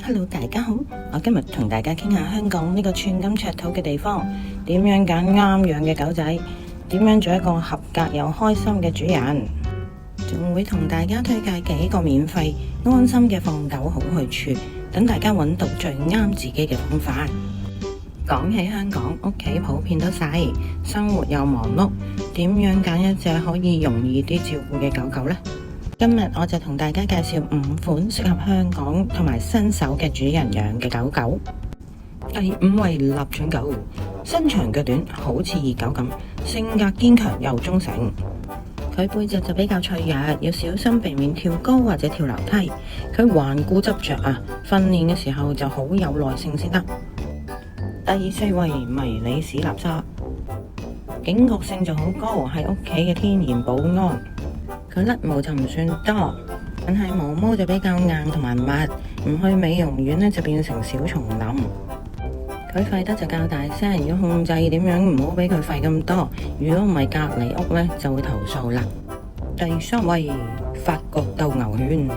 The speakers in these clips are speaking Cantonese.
Hello，大家好，我今日同大家傾下香港呢個寸金尺土嘅地方，點樣揀啱養嘅狗仔，點樣做一個合格又開心嘅主人，仲會同大家推介幾個免費安心嘅放狗好去處，等大家揾到最啱自己嘅方法。講起香港，屋企普遍都細，生活又忙碌，點樣揀一隻可以容易啲照顧嘅狗狗呢？今日我就同大家介紹5款適合香港同埋新手嘅主人養嘅狗狗。第5位臘腸狗，身長腳短，好似熱狗咁，性格堅強又忠誠。佢背脊就比較脆弱，要小心避免跳高或者跳樓梯。佢頑固執着啊，訓練嘅時候就好有耐性先得。第4位迷你史納沙，警覺性就好高，係屋企嘅天然保安。佢甩毛就唔算多，但係毛毛就比較硬同埋密，唔去美容院呢就變成小叢林。佢吠得就較大聲，要控制點樣唔好俾佢吠咁多，如果唔係隔離屋呢就會投訴啦。第3位法國鬥牛犬，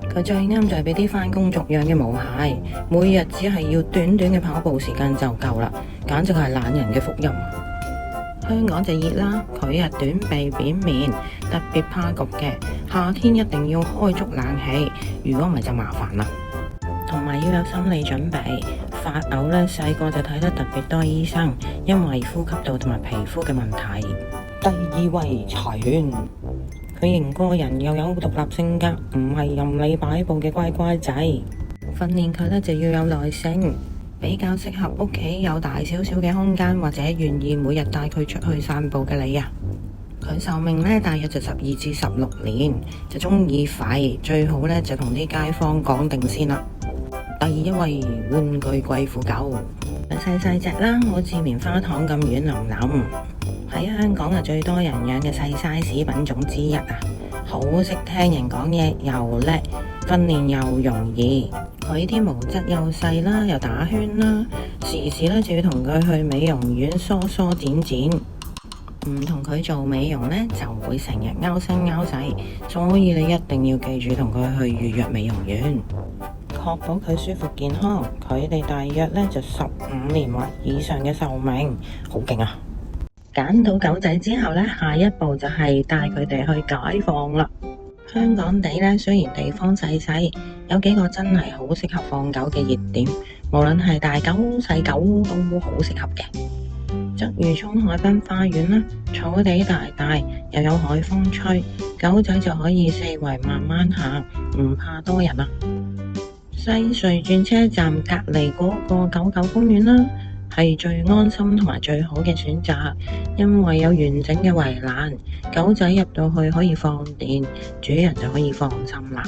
佢最啱就係俾啲返工族養嘅毛孩，每日只係要短短嘅跑步時間就夠啦，簡直係懶人嘅福音。香港就熱啦，佢短鼻扁面，特別怕焗嘅，夏天一定要開足冷氣，如果唔係就麻煩啦。同埋要有心理準備，發嘔呢細個就睇得特別多醫生，因為呼吸道同埋皮膚嘅問題。第2位柴犬，佢型過人又有獨立性格，唔係任你擺佈嘅乖乖仔。訓練佢呢就要有耐性，比較適合屋企有大少少嘅空間，或者願意每日帶佢出去散步嘅你啊。佢壽命呢大約就12至16年，就中意吠，最好呢就同啲街坊講定先啦。第1位玩具貴婦狗，細隻啦，好似棉花糖咁軟腍腍，喺香港係最多人養嘅細 size 品種之一啊。好識聽人講嘢，又叻，訓練又容易。佢啲毛質又細啦，又打圈啦，時時呢就要同佢去美容院梳剪剪。唔同佢做美容呢，就會成日勾身勾勢，所以你一定要記住同佢去預約美容院，確保佢舒服健康。佢哋大約呢就15年或以上嘅壽命，好勁啊！揀到狗仔之後呢，下一步就係帶佢哋去解放啦。香港地呢，雖然地方細，有幾個真係好適合放狗嘅熱點，無論係大狗細狗都好適合嘅。鰂魚涌海濱花園啦，草地大，又有海風吹，狗仔就可以四圍慢慢行，唔怕多人啊。西隧轉車站隔籬嗰個狗狗公園啦，係最安心同埋最好嘅選擇，因為有完整嘅圍欄，狗仔入到去可以放電，主人就可以放心啦。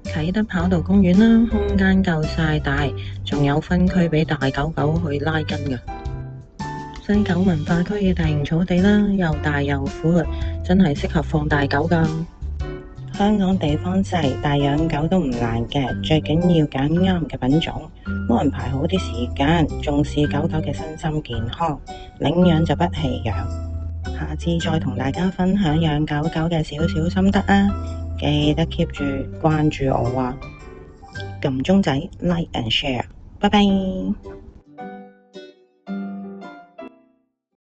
啟德跑道公園啦，空間夠晒大，仲有分區俾大狗狗去拉筋㗎。西九文化區嘅大型草地啦，又大又闊，真係適合放大狗㗎。香港地方細，但養狗都唔難嘅，最緊要揀啱嘅品種，安排好啲時間，重視狗狗嘅身心健康，領養就不棄養。下次再同大家分享養狗狗嘅少少心得啊！記得 keep 住關注我啊，撳鐘仔 like and share，拜拜。